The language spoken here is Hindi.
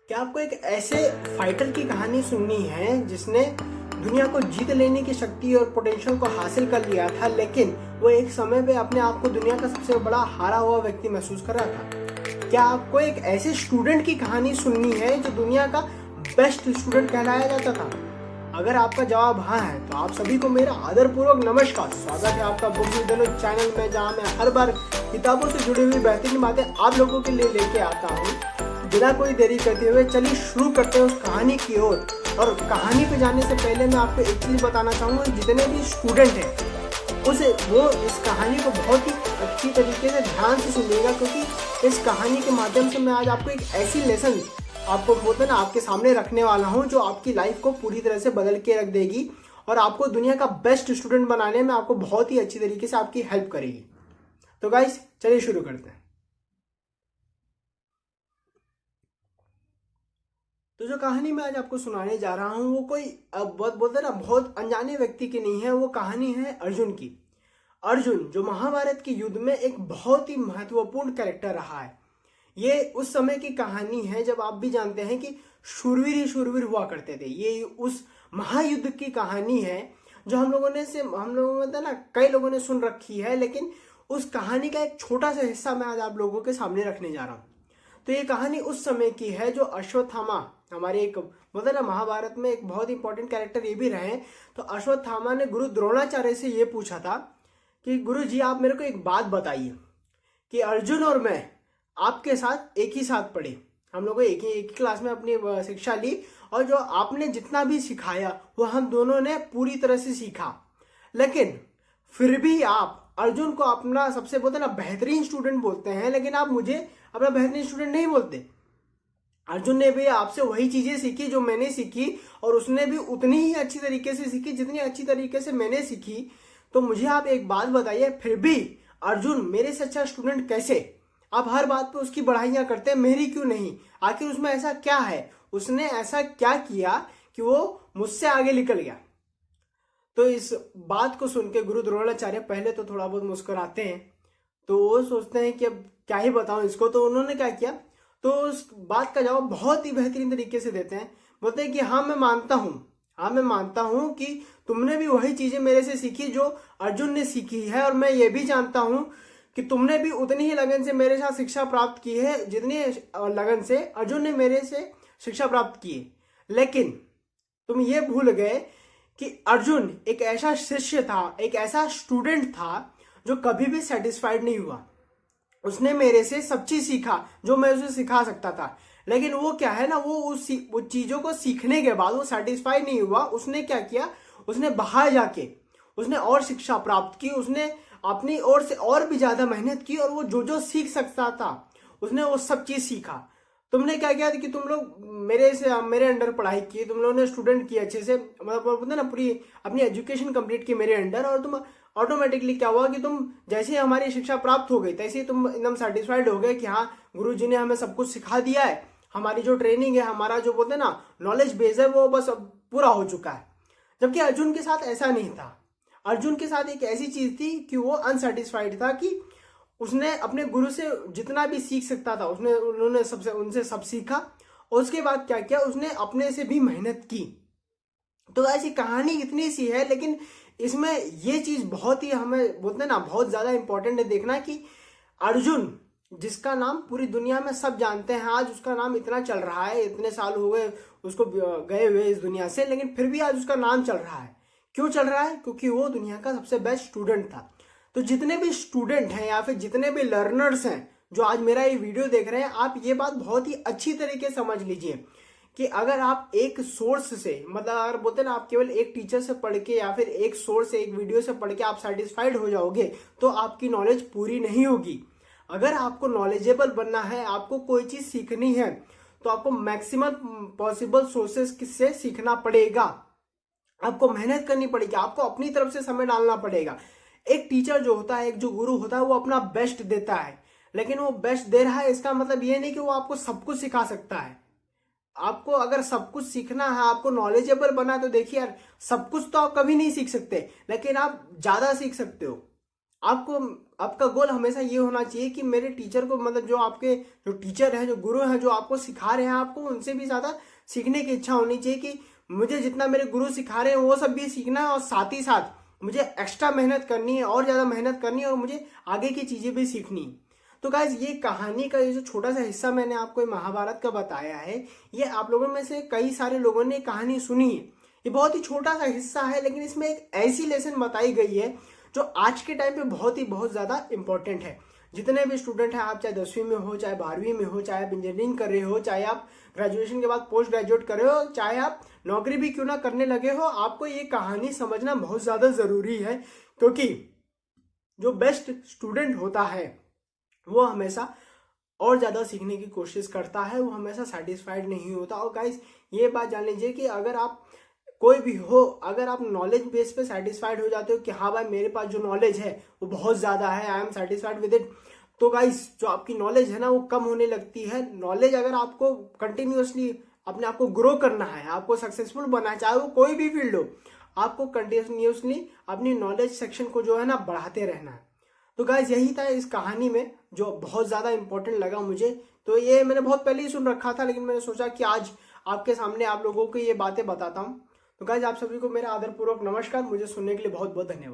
क्या आपको एक ऐसे फाइटर की कहानी सुननी है जिसने दुनिया को जीत लेने की शक्ति और पोटेंशियल को हासिल कर लिया था, लेकिन वो एक समय पे अपने आप को दुनिया का सबसे बड़ा हारा हुआ व्यक्ति महसूस कर रहा था? क्या आपको एक ऐसे स्टूडेंट की कहानी सुननी है जो दुनिया का बेस्ट स्टूडेंट कहलाया जाता था? अगर आपका जवाब हाँ है तो आप सभी को मेरा आदरपूर्वक नमस्कार। स्वागत है आपका बुक विद चैनल में, जहाँ मैं हर बार किताबों से जुड़ी हुई बेहतरीन बातें आप लोगों के लिए लेके आता हूँ। बिना कोई देरी करते हुए चलिए शुरू करते हैं उस कहानी की ओर। और कहानी पे जाने से पहले मैं आपको एक चीज़ बताना चाहूँगा, जितने भी स्टूडेंट हैं वो इस कहानी को बहुत ही अच्छी तरीके से ध्यान से सुनिएगा, क्योंकि इस कहानी के माध्यम से मैं आज आपको एक ऐसी लेसन आपको बोलते ना आपके सामने रखने वाला हूँ जो आपकी लाइफ को पूरी तरह से बदल के रख देगी और आपको दुनिया का बेस्ट स्टूडेंट बनाने में आपको बहुत ही अच्छी तरीके से आपकी हेल्प करेगी। तो गाइस चलिए शुरू करते हैं। तो जो कहानी मैं आज आपको सुनाने जा रहा हूँ वो कोई बहुत बोलते ना बहुत अनजाने व्यक्ति की नहीं है। वो कहानी है अर्जुन की। अर्जुन जो महाभारत के युद्ध में एक बहुत ही महत्वपूर्ण कैरेक्टर रहा है। ये उस समय की कहानी है जब आप भी जानते हैं कि शूरवीर ही शूरवीर हुआ करते थे। ये उस महायुद्ध की कहानी है जो हम लोगों में ना कई लोगों ने सुन रखी है, लेकिन उस कहानी का एक छोटा सा हिस्सा मैं आज आप लोगों के सामने रखने जा रहा हूँ। तो ये कहानी उस समय की है जो अश्वत्थामा, हमारे एक बोलते ना महाभारत में एक बहुत इंपॉर्टेंट कैरेक्टर ये भी रहे। तो अश्वत्थामा ने गुरु द्रोणाचार्य से ये पूछा था कि गुरु जी आप मेरे को एक बात बताइए कि अर्जुन और मैं आपके साथ एक ही साथ पढ़े, हम लोग एक ही क्लास में अपनी शिक्षा ली, और जो आपने जितना भी सिखाया वो हम दोनों ने पूरी तरह से सीखा, लेकिन फिर भी आप अर्जुन को अपना सबसे बोलते ना बेहतरीन स्टूडेंट बोलते हैं, लेकिन आप मुझे अपना बेहतरीन स्टूडेंट नहीं बोलते। अर्जुन ने भी आपसे वही चीजें सीखी जो मैंने सीखी, और उसने भी उतनी ही अच्छी तरीके से सीखी जितनी अच्छी तरीके से मैंने सीखी। तो मुझे आप एक बात बताइए, फिर भी अर्जुन मेरे से अच्छा स्टूडेंट कैसे? आप हर बात पे उसकी बढ़ाइयां करते हैं, मेरी क्यों नहीं? आखिर उसमें ऐसा क्या है? उसने ऐसा क्या किया कि वो मुझसे आगे निकल गया? तो इस बात को सुन के गुरु द्रोणाचार्य पहले तो थोड़ा बहुत मुस्कुराते हैं। तो वो सोचते हैं कि अब क्या ही बताऊं इसको। तो उन्होंने क्या किया, तो उस बात का जवाब बहुत ही बेहतरीन तरीके से देते हैं। बोलते हैं कि हाँ मैं मानता हूँ कि तुमने भी वही चीजें मेरे से सीखी जो अर्जुन ने सीखी है, और मैं ये भी जानता हूँ कि तुमने भी उतनी ही लगन से मेरे साथ शिक्षा प्राप्त की है जितनी लगन से अर्जुन ने मेरे से शिक्षा प्राप्त की है। लेकिन तुम ये भूल गए कि अर्जुन एक ऐसा शिष्य था, एक ऐसा स्टूडेंट था जो कभी भी सेटिस्फाइड नहीं हुआ। उसने मेरे से सब चीज सीखा जो मैं उसे सिखा सकता था, लेकिन वो क्या है ना, वो चीजों को सीखने के बाद वो सेटिस्फाई नहीं हुआ। उसने क्या किया, उसने बाहर जाके उसने और शिक्षा प्राप्त की, उसने अपनी ओर से और भी ज्यादा मेहनत की, और वो जो जो सीख सकता था उसने वो सब चीज सीखा। तुमने क्या किया कि तुम लोग मेरे अंडर पढ़ाई की, तुम लोगों ने स्टूडेंट की अच्छे से, मतलब ना पूरी अपनी एजुकेशन कंप्लीट की मेरे अंडर, और तुम ऑटोमेटिकली क्या हुआ कि तुम जैसे ही हमारी शिक्षा प्राप्त हो गई तैसे ही तुम एकदम सेटिस्फाइड हो गए कि हाँ गुरु जी ने हमें सब कुछ सिखा दिया है, हमारी जो ट्रेनिंग है, हमारा जो बोलते ना नॉलेज बेस है वो बस पूरा हो चुका है। जबकि अर्जुन के साथ ऐसा नहीं था। अर्जुन के साथ एक ऐसी चीज थी कि वो अनसेटिस्फाइड था कि उसने अपने गुरु से जितना भी सीख सकता था उनसे सब सीखा, और उसके बाद क्या किया, उसने अपने से भी मेहनत की। तो ऐसी कहानी इतनी सी है, लेकिन इसमें ये चीज बहुत ही हमें बोलते ना बहुत ज्यादा इंपॉर्टेंट है देखना कि अर्जुन जिसका नाम पूरी दुनिया में सब जानते हैं, आज उसका नाम इतना चल रहा है, इतने साल हो गए उसको गए हुए इस दुनिया से, लेकिन फिर भी आज उसका नाम चल रहा है। क्यों चल रहा है? क्योंकि वो दुनिया का सबसे बेस्ट स्टूडेंट था। तो जितने भी स्टूडेंट हैं या फिर जितने भी लर्नर्स हैं जो आज मेरा ये वीडियो देख रहे हैं, आप ये बात बहुत ही अच्छी तरीके से समझ लीजिए कि अगर आप एक सोर्स से, मतलब अगर बोलते ना आप केवल एक टीचर से पढ़ के या फिर एक सोर्स से एक वीडियो से पढ़ के आप सेटिस्फाइड हो जाओगे तो आपकी नॉलेज पूरी नहीं होगी। अगर आपको नॉलेजेबल बनना है, आपको कोई चीज सीखनी है, तो आपको मैक्सिमम पॉसिबल सोर्सेस से सीखना पड़ेगा, आपको मेहनत करनी पड़ेगी, आपको अपनी तरफ से समय डालना पड़ेगा। एक टीचर जो होता है, एक जो गुरु होता है, वो अपना बेस्ट देता है, लेकिन वो बेस्ट दे रहा है इसका मतलब ये नहीं कि वो आपको सब कुछ सिखा सकता है। आपको अगर सब कुछ सीखना है, आपको नॉलेजेबल बना, तो देखिए यार सब कुछ तो आप कभी नहीं सीख सकते, लेकिन आप ज्यादा सीख सकते हो। आपको आपका गोल हमेशा ये होना चाहिए कि मेरे टीचर को, मतलब जो आपके जो टीचर हैं, जो गुरु हैं, जो आपको सिखा रहे हैं, आपको उनसे भी ज़्यादा सीखने की इच्छा होनी चाहिए कि मुझे जितना मेरे गुरु सिखा रहे हैं वो सब भी सीखना है, और साथ ही साथ मुझे एक्स्ट्रा मेहनत करनी है, और ज़्यादा मेहनत करनी है, और मुझे आगे की चीज़ें भी सीखनी है। तो गाइज ये कहानी का ये जो छोटा सा हिस्सा मैंने आपको महाभारत का बताया है, ये आप लोगों में से कई सारे लोगों ने कहानी सुनी है। ये बहुत ही छोटा सा हिस्सा है, लेकिन इसमें एक ऐसी लेसन बताई गई है जो आज के टाइम पे बहुत ज़्यादा इंपॉर्टेंट है। जितने भी स्टूडेंट हैं, आप चाहे 10वीं में हो, चाहे 12वीं में हो, चाहे आप इंजीनियरिंग कर रहे हो, चाहे आप ग्रेजुएशन के बाद पोस्ट ग्रेजुएट कर रहे हो, चाहे आप नौकरी भी क्यों ना करने लगे हो, आपको ये कहानी समझना बहुत ज़्यादा ज़रूरी है। क्योंकि जो बेस्ट स्टूडेंट होता है वो हमेशा और ज़्यादा सीखने की कोशिश करता है, वो हमेशा सेटिस्फाइड नहीं होता। और गाइस ये बात जान लीजिए कि अगर आप कोई भी हो, अगर आप नॉलेज बेस पे सेटिस्फाइड हो जाते हो कि हाँ भाई मेरे पास जो नॉलेज है वो बहुत ज़्यादा है, I am satisfied with it, तो गाइस जो आपकी नॉलेज है ना वो कम होने लगती है। नॉलेज अगर आपको कंटिन्यूअसली अपने आप को ग्रो करना है, आपको सक्सेसफुल बनना है, चाहे वो कोई भी फील्ड हो, आपको कंटिन्यूअसली अपनी नॉलेज सेक्शन को जो है ना बढ़ाते रहना है। तो गाइज यही था इस कहानी में जो बहुत ज़्यादा इंपॉर्टेंट लगा मुझे। तो ये मैंने बहुत पहले ही सुन रखा था, लेकिन मैंने सोचा कि आज आपके सामने आप लोगों को ये बातें बताता हूँ। तो गाइज आप सभी को मेरा आदरपूर्वक नमस्कार। मुझे सुनने के लिए बहुत बहुत धन्यवाद।